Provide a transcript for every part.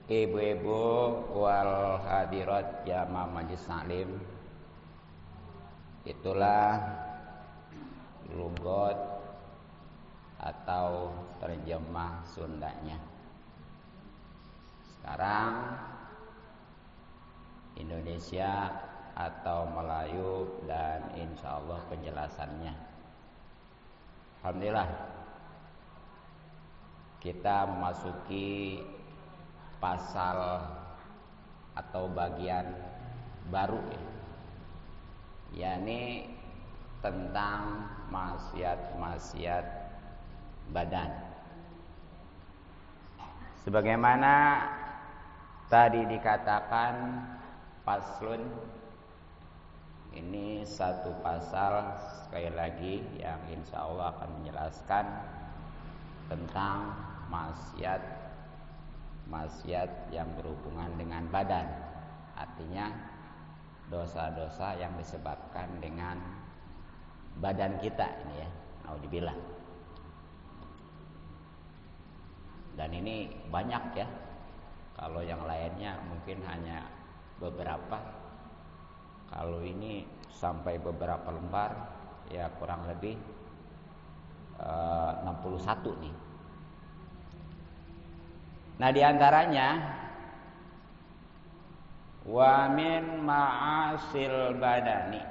Ibu-ibu wal hadirat jamaah majelis taklim, itulah lugat atau terjemah Sundanya. Sekarang Indonesia atau Melayu dan insya Allah penjelasannya. Alhamdulillah kita memasuki pasal atau bagian baru, yakni tentang maksiat-maksiat badan. Sebagaimana tadi dikatakan, faslun ini satu pasal sekali lagi yang insya Allah akan menjelaskan tentang maksiat yang berhubungan dengan badan. Artinya dosa-dosa yang disebabkan dengan badan kita ini ya. Naudzubillah. Dan ini banyak ya. Kalau yang lainnya mungkin hanya beberapa. Kalau ini sampai beberapa lembar, ya kurang lebih 61 nih. Nah, diantaranya wa min ma'asil badani,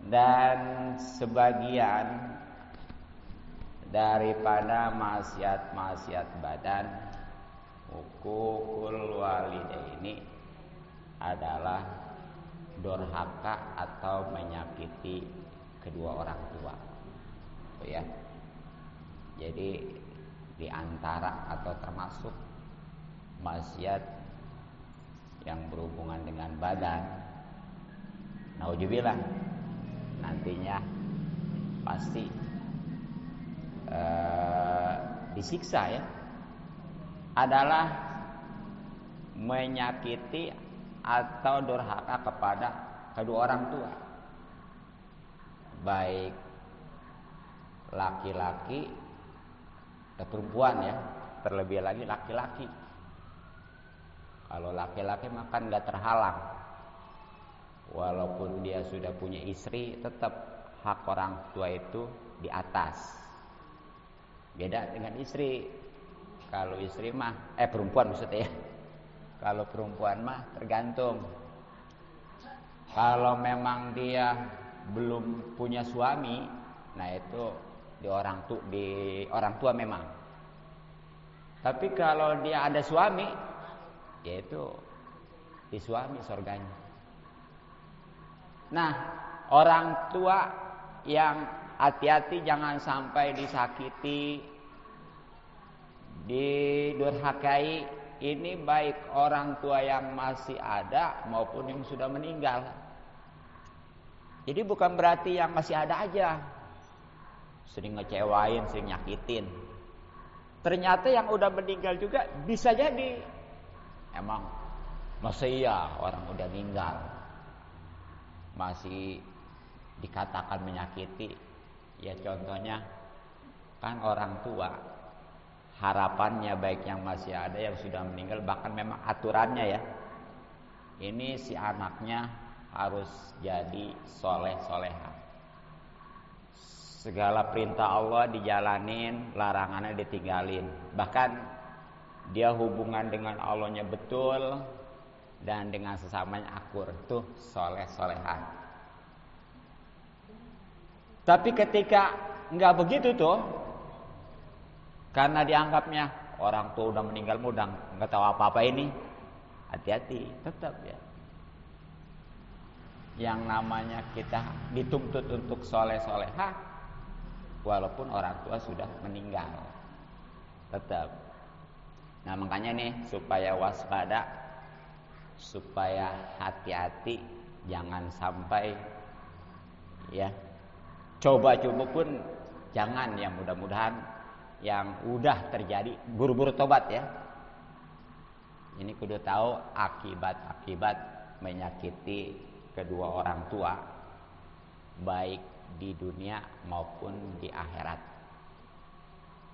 dan sebagian daripada maksiat-maksiat badan, hukukul walidaini, adalah durhaka atau menyakiti kedua orang tua. Ya. Jadi di antara atau termasuk maksiat yang berhubungan dengan badan, naudzubillah, nantinya pasti disiksa ya, adalah menyakiti atau durhaka kepada kedua orang tua, baik laki-laki atau perempuan ya, terlebih lagi laki-laki. Kalau laki-laki makan nggak terhalang, walaupun dia sudah punya istri, tetap hak orang tua itu di atas. Beda dengan istri. Kalau istri mah, perempuan maksudnya ya. Kalau perempuan mah tergantung. Kalau memang dia belum punya suami, nah itu di orang tua memang. Tapi kalau dia ada suami, yaitu di suami surganya. Nah, orang tua yang hati-hati jangan sampai disakiti, didurhakai, ini baik orang tua yang masih ada maupun yang sudah meninggal. Jadi bukan berarti yang masih ada aja sering ngecewain, sering nyakitin. Ternyata yang udah meninggal juga bisa jadi. Emang masa iya orang udah meninggal masih dikatakan menyakiti? Ya contohnya kan orang tua, harapannya baik yang masih ada yang sudah meninggal, bahkan memang aturannya ya, ini si anaknya harus jadi soleh-solehah. Segala perintah Allah dijalanin, larangannya ditinggalin. Bahkan dia hubungan dengan Allahnya betul dan dengan sesamanya akur, tuh soleh-solehan. Tapi ketika nggak begitu tuh, karena dianggapnya orang tua udah meninggal, udah nggak tahu apa-apa ini, hati-hati tetap ya. Yang namanya kita dituntut untuk soleh-solehah, walaupun orang tua sudah meninggal, tetap. Nah makanya nih supaya waspada, supaya hati-hati, jangan sampai ya, coba-coba pun jangan, yang mudah-mudahan yang udah terjadi buru-buru tobat ya. Ini kudu tahu akibat-akibat menyakiti kedua orang tua, baik di dunia maupun di akhirat.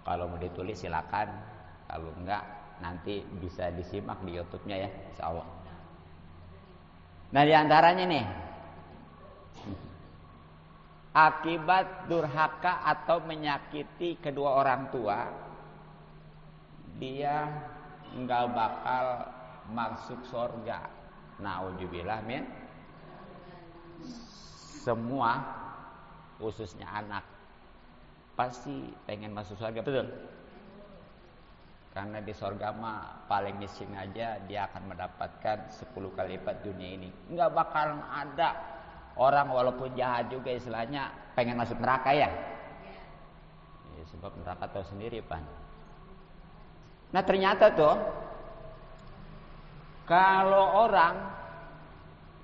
Kalau mau ditulis silakan, kalau enggak nanti bisa disimak di YouTube-nya ya, insyaallah. Nah, di antaranya nih, akibat durhaka atau menyakiti kedua orang tua, dia enggak bakal masuk surga. Nauzubillah min. Semua, khususnya anak, pasti pengen masuk surga, betul? Karena di surga mah paling miskin aja dia akan mendapatkan 10 kali lipat dunia ini. Enggak bakal ada orang walaupun jahat juga istilahnya pengen masuk neraka ya. Ya sebab neraka tahu sendiri, Pan. Nah, ternyata tuh kalau orang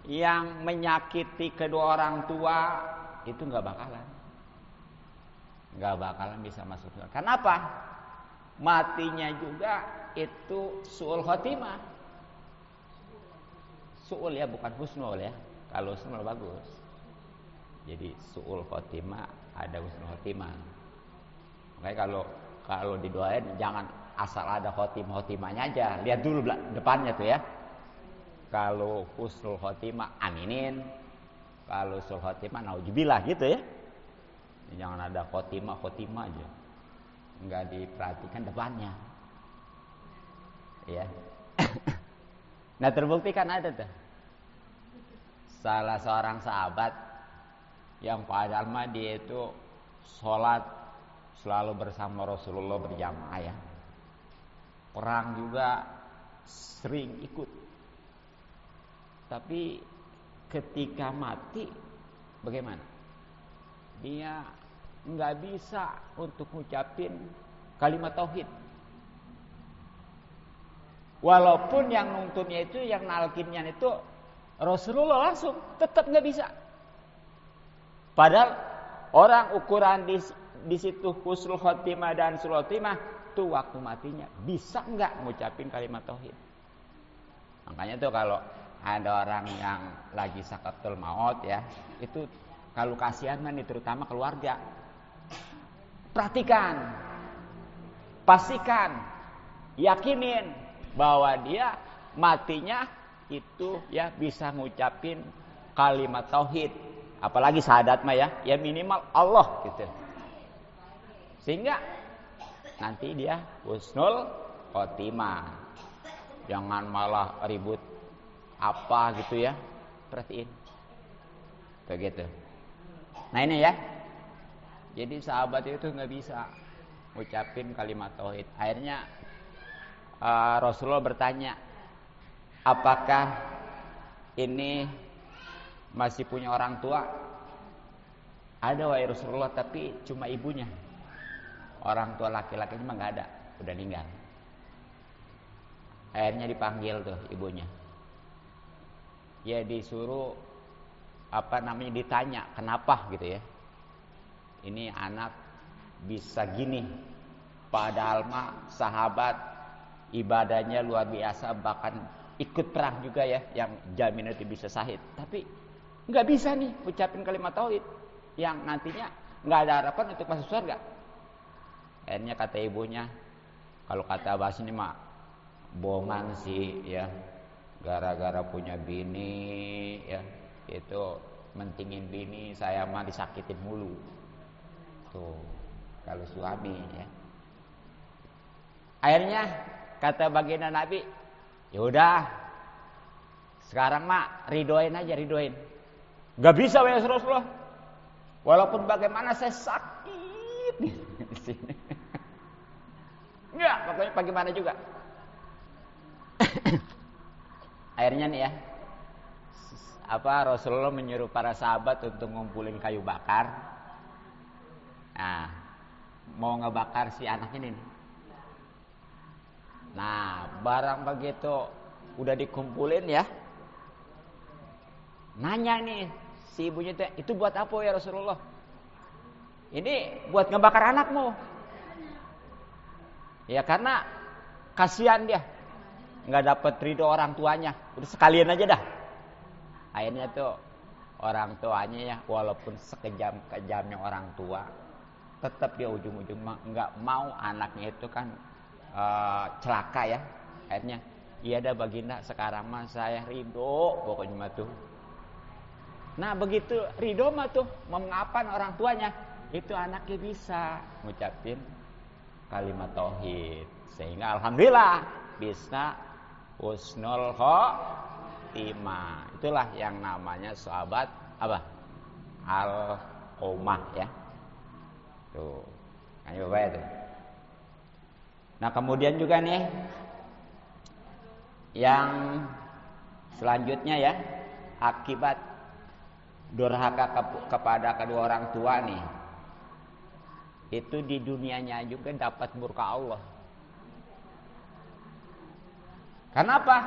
yang menyakiti kedua orang tua itu nggak bakalan bisa masuk surga. Kenapa? Matinya juga itu su'ul khotimah. Su'ul ya, bukan husnul ya. Kalau husnul bagus. Jadi su'ul khotimah, ada husnul khotimah. Makanya kalau didoain jangan asal ada khotimahnya aja. Lihat dulu depannya tuh ya. Kalau husnul khotimah aminin, kalau sul khotimah nauzubillah gitu ya. Jangan ada khotimah aja, nggak diperhatikan depannya, ya. Nah, terbukti kan ada tuh salah seorang sahabat yang padahal mah dia itu sholat selalu bersama Rasulullah berjamaah ya, perang juga sering ikut. Tapi ketika mati bagaimana? Dia nggak bisa untuk ngucapin kalimat tauhid. Walaupun yang nuntunnya itu, yang nalkinnya itu Rasulullah langsung, tetap nggak bisa. Padahal orang ukuran di situ husnul khotimah dan sul khotimah tuh waktu matinya bisa nggak ngucapin kalimat tauhid. Makanya tuh kalau ada orang yang lagi sakatul maut ya, itu kalau kasihan nih terutama keluarga, perhatikan, pastikan, yakinin bahwa dia matinya itu ya bisa ngucapin kalimat tauhid, apalagi syahadat mah ya minimal Allah gitu. Sehingga nanti dia husnul khotimah. Jangan malah ribut apa gitu ya, perhatiin begitu. Nah ini ya, jadi sahabat itu nggak bisa ucapin kalimat tauhid. Akhirnya Rasulullah bertanya, apakah ini masih punya orang tua? Ada wahai Rasulullah, tapi cuma ibunya. Orang tua laki-lakinya mah nggak ada, udah meninggal. Akhirnya dipanggil tuh ibunya. Ya disuruh ditanya kenapa gitu ya. Ini anak bisa gini, padahal mah sahabat ibadahnya luar biasa, bahkan ikut perang juga ya, yang jaminan itu bisa syahid. Tapi nggak bisa nih ucapin kalimat tauhid yang nantinya nggak ada harapan untuk masuk surga. Akhirnya kata ibunya, kalau kata bahasa ini mah bohongan sih ya. Gara-gara punya bini ya, itu mentingin bini, saya mah disakitin mulu. Tuh, kalau suami ya. Akhirnya kata baginda Nabi, yaudah, sekarang mah ridoin aja, ridoin. Gak bisa ya Rasulullah. Walaupun bagaimana saya sakit di sini. Enggak, pokoknya bagaimana juga. Akhirnya nih ya, Rasulullah menyuruh para sahabat untuk ngumpulin kayu bakar. Nah, mau ngebakar si anak ini nih. Nah, barang begitu udah dikumpulin ya, nanya nih si ibunya itu buat apa ya Rasulullah? Ini buat ngebakar anakmu. Ya karena kasihan dia, nggak dapat ridho orang tuanya, udah sekalian aja dah. Akhirnya tuh orang tuanya ya, walaupun sekejam-kejamnya orang tua, tetap dia ujung-ujung nggak mau anaknya itu kan celaka ya, akhirnya iya dah baginda sekarang mah saya ridho pokoknya mah tuh. Nah begitu ridho mah tuh mengapan orang tuanya, itu anaknya bisa ngucapin kalimat tauhid sehingga alhamdulillah bisa husnul khotimah. Itulah yang namanya sahabat apa? Al-Qomah ya. Tuh. Ayo Bapak itu. Nah, kemudian juga nih yang selanjutnya ya, akibat durhaka kepada kedua orang tua nih. Itu di dunianya juga dapat murka Allah. Kenapa?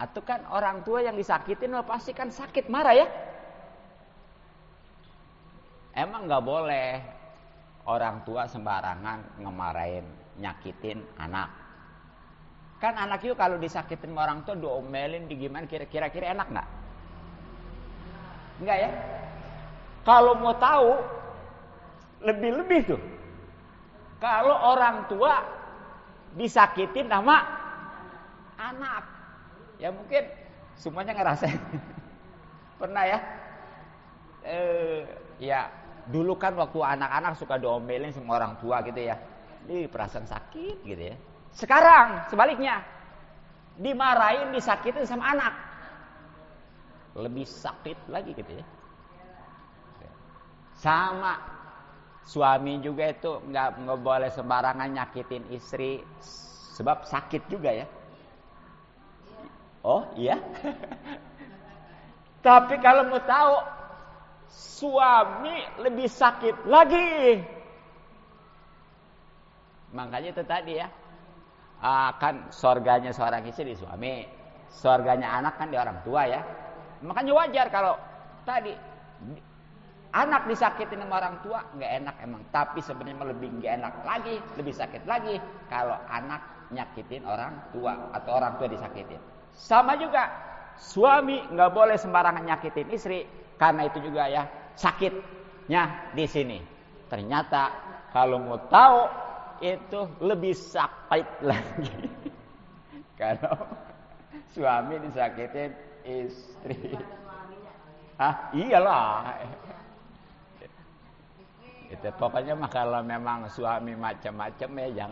Atau kan orang tua yang disakitin pasti kan sakit, marah ya. Emang nggak boleh orang tua sembarangan ngemarahin, nyakitin anak. Kan anak itu kalau disakitin sama orang tua, diomelin, digimana, kira-kira enak nggak? Enggak ya? Kalau mau tahu, lebih-lebih tuh. Kalau orang tua disakitin sama anak, ya mungkin semuanya ngerasain. Pernah ya? Ya dulu kan waktu anak-anak suka diomelin sama orang tua gitu ya. Ini perasaan sakit gitu ya. Sekarang sebaliknya, dimarahin, disakitin sama anak, lebih sakit lagi gitu ya. Sama suami juga itu nggak boleh sembarangan nyakitin istri, sebab sakit juga ya. Oh iya. Tapi kalau mau tahu, suami lebih sakit lagi. Makanya itu tadi ya. Kan surganya seorang istri di suami, surganya anak kan di orang tua ya. Makanya wajar kalau tadi anak disakitin sama orang tua nggak enak emang. Tapi sebenarnya lebih nggak enak lagi, lebih sakit lagi kalau anak nyakitin orang tua atau orang tua disakitin. Sama juga suami nggak boleh sembarangan nyakitin istri, karena itu juga ya sakitnya di sini. Ternyata kalau mau tahu itu lebih sakit lagi kalau suami disakitin istri. Iyalah. Itu pokoknya mah kalau memang suami macam-macam ya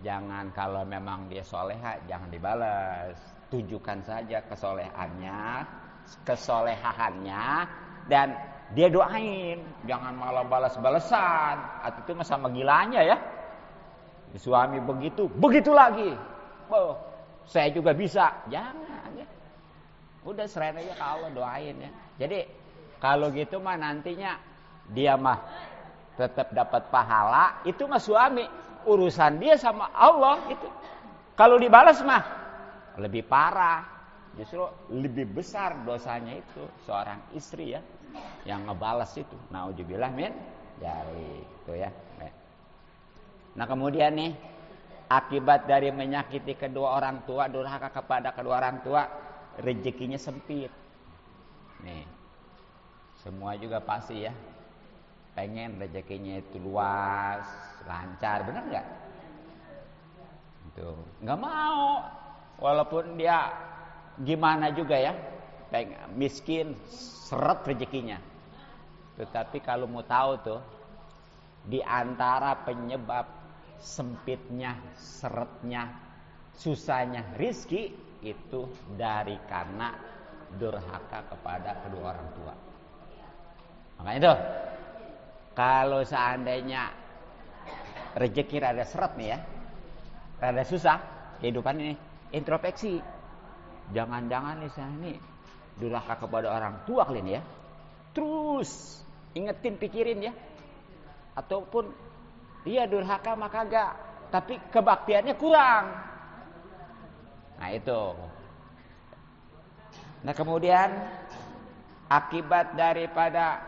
jangan kalau memang dia soleha jangan dibalas. Tunjukkan saja kesolehannya dan dia doain, jangan malah balas-balesan. Atau itu mah sama gilanya ya. Suami begitu lagi. Oh, saya juga bisa. Jangan ya. Udah serahin aja ke Allah, doain ya. Jadi kalau gitu mah nantinya dia mah tetap dapat pahala. Itu mah suami, urusan dia sama Allah itu. Kalau dibalas mah lebih parah. Justru lebih besar dosanya itu seorang istri ya yang ngebalas itu. Nauzubillah min dzalik itu ya. Nah kemudian nih, akibat dari menyakiti kedua orang tua, durhaka kepada kedua orang tua, rezekinya sempit. Nih, semua juga pasti ya pengen rezekinya itu luas, lancar, benar nggak? Itu nggak mau, walaupun dia gimana juga ya, miskin, seret rezekinya. Tetapi kalau mau tahu tuh, di antara penyebab sempitnya, seretnya, susahnya rizki itu dari karena durhaka kepada kedua orang tua. Makanya itu, kalau seandainya rezeki rada seret nih ya, rada susah kehidupan ini, introspeksi. Jangan-jangan nih saya ini durhaka kepada orang tua kalian ya. Terus ingetin, pikirin ya. Ataupun dia durhaka mah kagak, tapi kebaktiannya kurang. Nah itu. Nah kemudian akibat daripada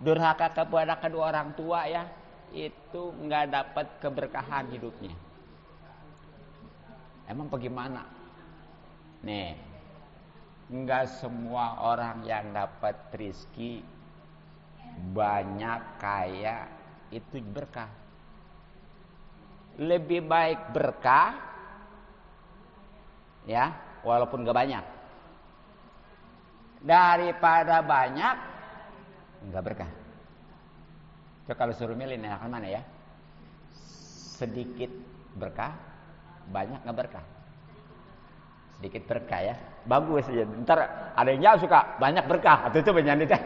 durhaka kepada kedua orang tua ya, itu nggak dapat keberkahan hidupnya. Emang bagaimana? Nih, nggak semua orang yang dapat rezeki banyak, kaya itu berkah. lebih baik berkah, ya, walaupun gak banyak, daripada banyak nggak berkah. Coba kalau suruh milih, enakan mana ya? Sedikit berkah, banyak nggak berkah. Sedikit berkah ya, bagus ya. Ntar ada yang jauh suka banyak berkah, atau itu banyak itu.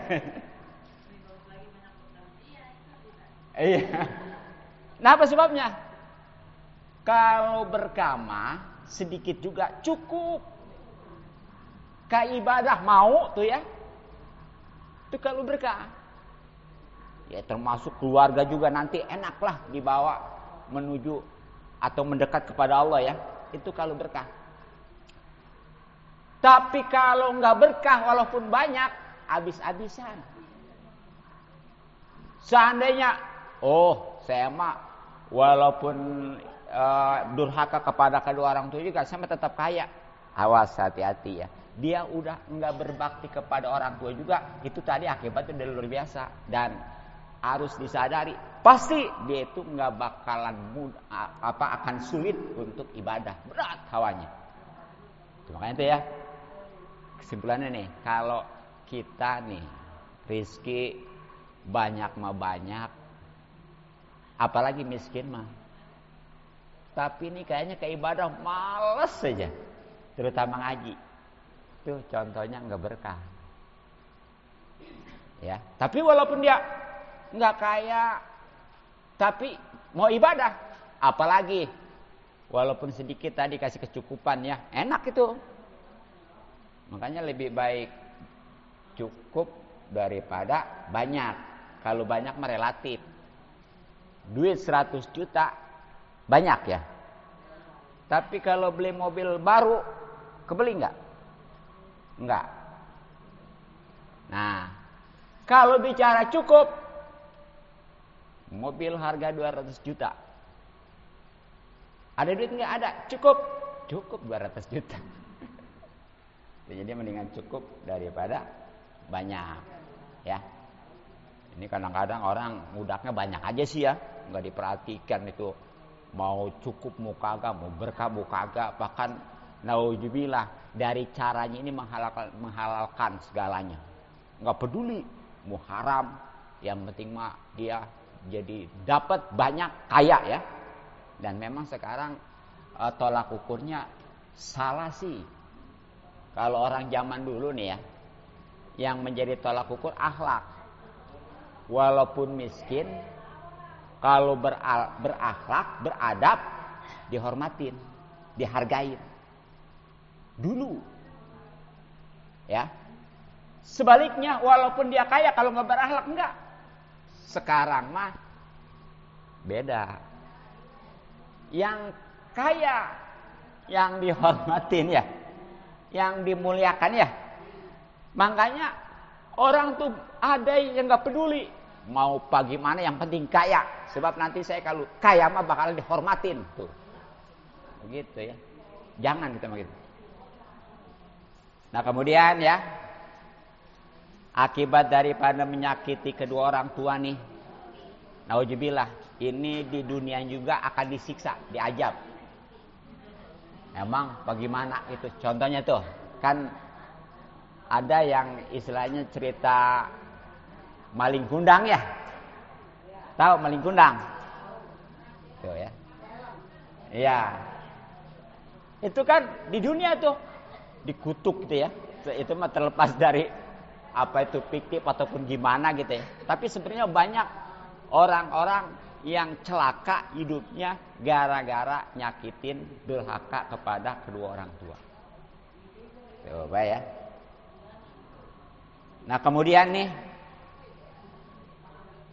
Iya. Nah, apa sebabnya? Kalau berkah mah sedikit juga cukup. Kayak ibadah mau tuh ya. Itu kalau berkah. Ya termasuk keluarga juga nanti enaklah dibawa menuju atau mendekat kepada Allah ya. Itu kalau berkah. Tapi kalau nggak berkah walaupun banyak, habis-habisan. Seandainya, saya mah walaupun durhaka kepada kedua orang tua juga, saya mah tetap kaya. Awas, hati-hati ya. Dia udah nggak berbakti kepada orang tua juga, itu tadi akibatnya udah luar biasa. Dan harus disadari, pasti dia itu nggak bakalan akan sulit untuk ibadah, berat hawanya. Makanya itu ya, kesimpulannya nih, kalau kita nih rizki banyak mah banyak, apalagi miskin mah, tapi ini kayaknya ke ibadah males saja, terutama ngaji. Itu contohnya nggak berkah. Ya, tapi walaupun dia nggak kaya, tapi mau ibadah, apalagi walaupun sedikit tadi kasih kecukupan ya, enak itu. Makanya lebih baik cukup daripada banyak. Kalau banyak mah relatif. Duit 100 juta banyak ya. Tapi kalau beli mobil baru, kebeli nggak? Enggak. Nah, kalau bicara cukup, mobil harga 200 juta. Ada duit nggak? Ada. Cukup 200 juta. Jadi mendingan cukup daripada banyak, ya. Ini kadang-kadang orang mudahnya banyak aja sih ya, nggak diperhatikan itu. Mau cukup mau kagak, mau berkah mau kagak, bahkan nauzubillah dari caranya ini menghalalkan segalanya. Nggak peduli mau haram, yang penting mah dia jadi dapat banyak, kaya ya. Dan memang sekarang tolak ukurnya salah sih. Kalau orang zaman dulu nih ya, yang menjadi tolak ukur akhlak. Walaupun miskin, kalau berakhlak, beradab, dihormatin, dihargain. Dulu. Ya. Sebaliknya, walaupun dia kaya, kalau nggak berakhlak, enggak. Sekarang mah beda. Yang kaya, yang dihormatin ya, yang dimuliakan ya. Makanya orang tuh ada yang nggak peduli mau pagi mana, yang penting kaya. Sebab nanti saya kalau kaya mah bakal dihormatin tuh. Begitu ya. Jangan kita begitu. Nah kemudian ya, akibat daripada menyakiti kedua orang tua nih, nauzubillah, ini di dunia juga akan disiksa, diazab. Emang bagaimana itu? Contohnya tuh, kan ada yang istilahnya cerita maling kundang ya. Tahu maling kundang? Tuh ya. Iya. Itu kan di dunia tuh dikutuk gitu ya. Itu mah terlepas dari apa itu fiktif ataupun gimana gitu ya. Tapi sebenarnya banyak orang-orang yang celaka hidupnya gara-gara nyakitin, durhaka kepada kedua orang tua. Coba ya. Nah kemudian nih,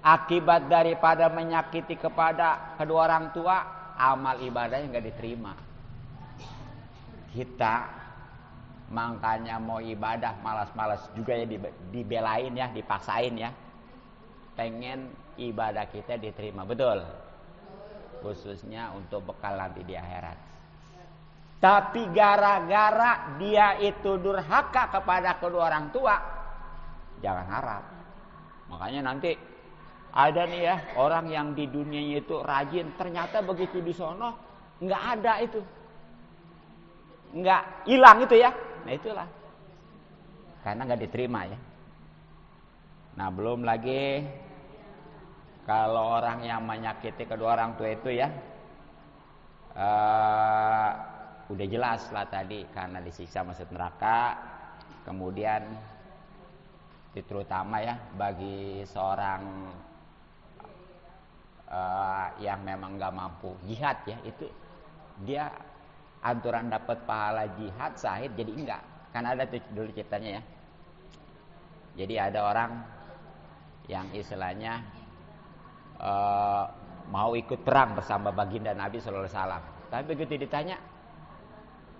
akibat daripada menyakiti kepada kedua orang tua, amal ibadahnya nggak diterima. Kita makanya mau ibadah malas-malas juga ya, dibelain ya, dipaksain ya. Pengen ibadah kita diterima, betul. Khususnya untuk bekal nanti di akhirat. Tapi gara-gara dia itu durhaka kepada kedua orang tua, jangan harap. Makanya nanti Ada nih ya orang yang di dunianya itu rajin, ternyata begitu di sono nggak ada itu, nggak hilang itu ya. Nah itulah karena nggak diterima ya. Nah belum lagi kalau orang yang menyakiti kedua orang tua itu ya, udah jelas lah tadi karena disiksa masuk neraka. Kemudian terutama ya bagi seorang yang memang nggak mampu jihad ya, itu dia aturan dapat pahala jihad syahid jadi enggak. Kan ada tuh dulu ceritanya ya. Jadi ada orang yang istilahnya mau ikut perang bersama baginda Nabi sallallahu alaihi wasallam. Tapi begitu ditanya,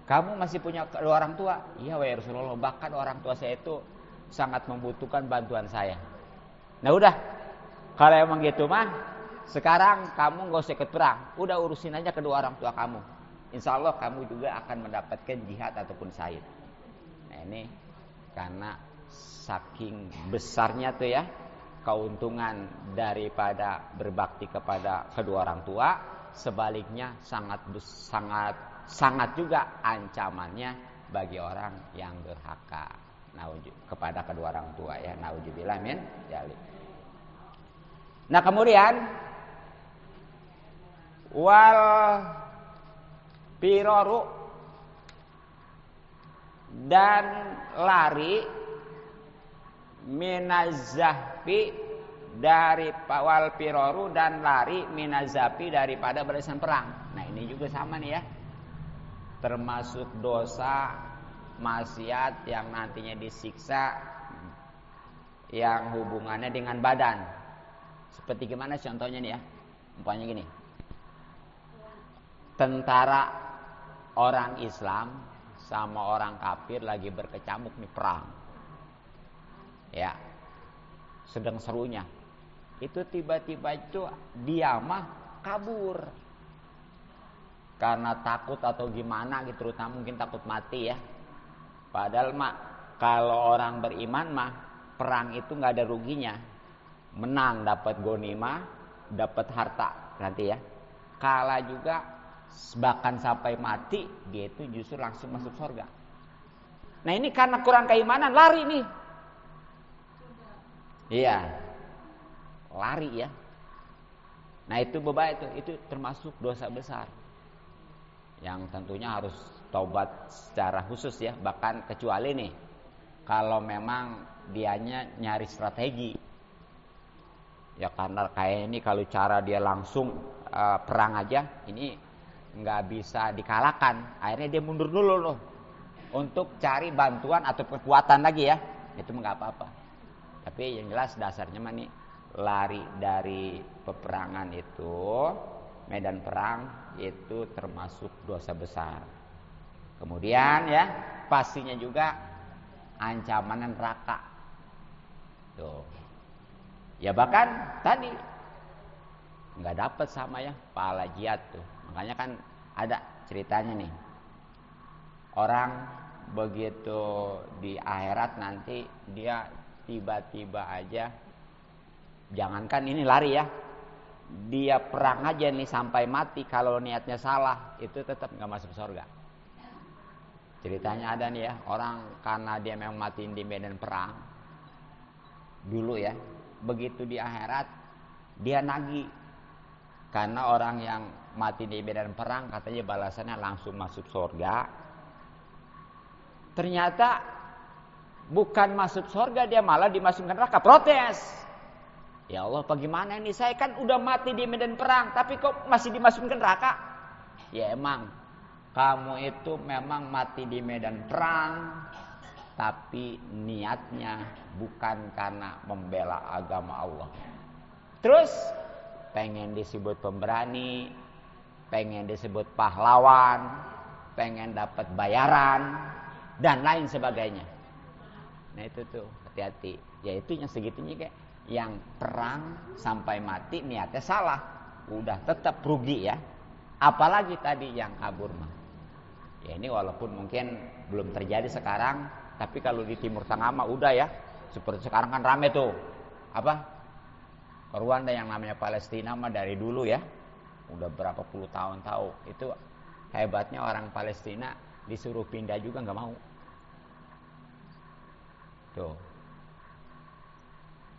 "Kamu masih punya kedua orang tua?" "Iya wahai Rasulullah, bahkan orang tua saya itu sangat membutuhkan bantuan saya." Nah udah, kalau emang gitu mah sekarang kamu gak usah ikut perang, udah urusin aja kedua orang tua kamu. Insya Allah kamu juga akan mendapatkan jihad ataupun syahid. Nah ini karena saking besarnya tuh ya keuntungan daripada berbakti kepada kedua orang tua, sebaliknya sangat juga ancamannya bagi orang yang durhaka kepada kedua orang tua ya. Nauzubillah min dzalik. Nah kemudian wal piroru dan lari minazahfi dari wal piroru dan lari minazahfi daripada barisan perang. Nah ini juga sama nih ya, termasuk dosa maksiat yang nantinya disiksa yang hubungannya dengan badan. Seperti gimana contohnya nih ya, umpamanya gini, tentara orang Islam sama orang kafir lagi berkecamuk nih perang ya, sedang serunya itu tiba-tiba itu dia mah kabur karena takut atau gimana gitu, terutama mungkin takut mati ya. Padahal mah kalau orang beriman mah perang itu nggak ada ruginya, menang dapat ghanimah, dapat harta nanti ya, kalah juga bahkan sampai mati dia itu justru langsung masuk surga. Nah ini karena kurang keimanan lari nih. Iya, lari ya. Nah itu beban itu termasuk dosa besar yang tentunya harus taubat secara khusus ya. Bahkan kecuali nih kalau memang dianya nyari strategi ya, karena kayak ini kalau cara dia langsung perang aja ini nggak bisa dikalahkan, akhirnya dia mundur dulu loh untuk cari bantuan atau kekuatan lagi ya, itu nggak apa-apa. Tapi yang jelas dasarnya mah nih lari dari peperangan itu, medan perang itu termasuk dosa besar. Kemudian ya pastinya juga ancaman neraka tuh ya, bahkan tadi nggak dapat sama ya pahala jihad tuh. Makanya kan ada ceritanya nih, orang begitu di akhirat nanti dia tiba-tiba aja, jangankan ini lari ya, dia perang aja nih sampai mati, kalau niatnya salah itu tetap nggak masuk surga. Ceritanya ada nih ya, orang karena dia memang mati di medan perang dulu ya, begitu di akhirat dia nagih, karena orang yang mati di medan perang katanya balasannya langsung masuk surga. Ternyata bukan masuk surga, dia malah dimasukkan neraka. Protes, ya Allah bagaimana ini, saya kan udah mati di medan perang tapi kok masih dimasukkan neraka? Ya emang kamu itu memang mati di medan perang, tapi niatnya bukan karena membela agama Allah. Terus pengen disebut pemberani, pengen disebut pahlawan, pengen dapat bayaran dan lain sebagainya. Nah itu tuh hati-hati. Ya itu yang segitunya kayak yang perang sampai mati niatnya salah, udah tetap rugi ya. Apalagi tadi yang kabur mah. Ya ini walaupun mungkin belum terjadi sekarang, tapi kalau di Timur Tengah mah udah ya. Seperti sekarang kan rame tuh apa? Rwanda yang namanya Palestina mah dari dulu ya. Udah berapa puluh tahun tahu. Itu hebatnya orang Palestina disuruh pindah juga nggak mau. Tuh.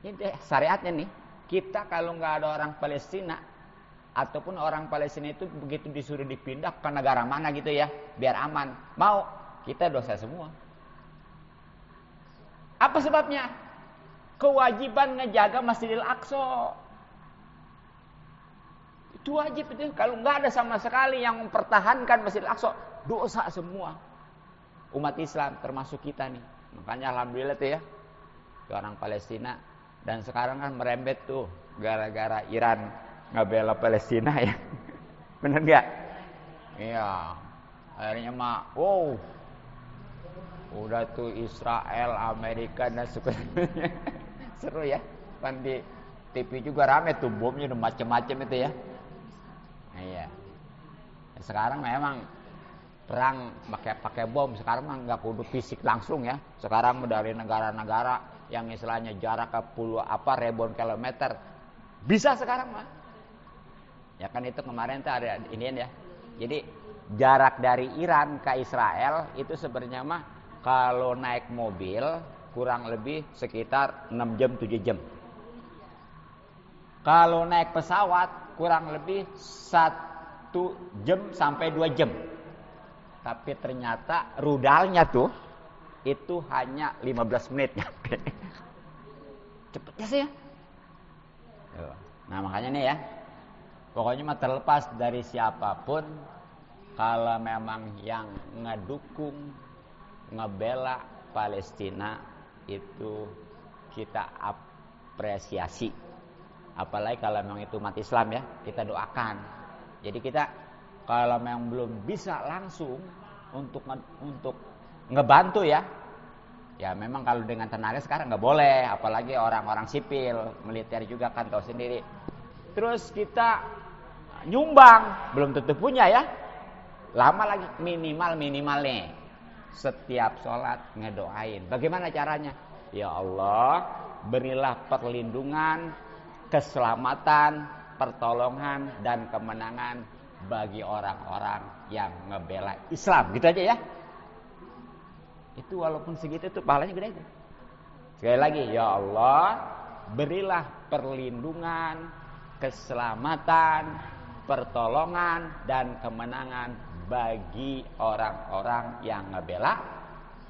Ini syariatnya nih. Kita kalau nggak ada orang Palestina ataupun orang Palestina itu begitu disuruh dipindah ke negara mana gitu ya, biar aman, mau, kita dosa semua. Apa sebabnya? Kewajiban ngejaga Masjidil Aqsa. Itu wajib itu. Kalau nggak ada sama sekali yang mempertahankan Masjidil Aqsa, dosa semua. Umat Islam termasuk kita nih. Makanya alhamdulillah tuh ya, orang Palestina. Dan sekarang kan merembet tuh gara-gara Iran ngebela Palestina ya. Bener nggak? Iya. Akhirnya mah, wow, udah tuh Israel, Amerika dan sebagainya. Seru ya. Kan di TV juga rame tuh, bomnya udah macem-macem itu ya. Iya. Sekarang memang perang pakai bom. Sekarang mah nggak kudu fisik langsung ya. Sekarang dari negara-negara yang istilahnya jarak ke ribuan kilometer bisa sekarang mah. Ya kan itu kemarin tuh ada ini ya. Jadi jarak dari Iran ke Israel itu sebenarnya mah kalau naik mobil kurang lebih sekitar 6 jam 7 jam. Kalau naik pesawat kurang lebih 1 jam sampai 2 jam. Tapi ternyata rudalnya tuh itu hanya 15 menit nyampe. Cepetnya sih ya. Nah makanya nih ya, pokoknya mah terlepas dari siapapun, kalau memang yang ngedukung, ngebela Palestina itu kita apresiasi. Apalagi kalau memang itu umat Islam ya, kita doakan. Jadi kita kalau memang belum bisa langsung untuk ngebantu ya memang kalau dengan tenaga sekarang nggak boleh, apalagi orang-orang sipil, militer juga kan tahu sendiri. Terus kita nyumbang, belum tentu punya ya. Lama lagi minimal nih setiap sholat ngedoain. Bagaimana caranya? Ya Allah, berilah perlindungan, keselamatan, pertolongan dan kemenangan bagi orang-orang yang ngebela Islam. Gitu aja ya. Itu walaupun segitu tuh pahalanya gede itu. Sekali lagi, ya Allah, berilah perlindungan, keselamatan, pertolongan dan kemenangan bagi orang-orang yang ngebela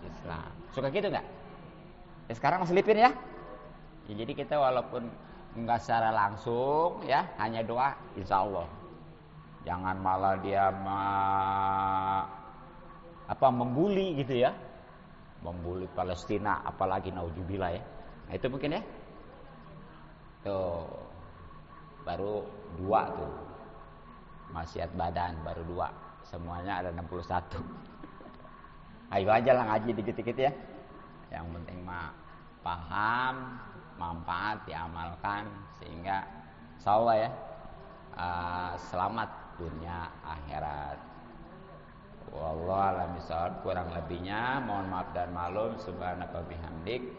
Islam. Suka gitu nggak? Ya, sekarang masih lipin ya. Jadi kita walaupun nggak secara langsung ya, hanya doa, insya Allah. Jangan malah dia membuli gitu ya. Membuli Palestina, apalagi naudzubillah ya. Nah itu mungkin ya. Tuh baru 2 tuh. Maksiat badan baru 2. Semuanya ada 61. Ayo aja lah ngaji dikit-dikit ya. Yang penting mah paham, manfaat diamalkan sehingga insyaallah ya selamat dunia akhirat. Wallahu a'lam bishawab. Kurang lebihnya mohon maaf dan maklum. Subhanaka bihamdik.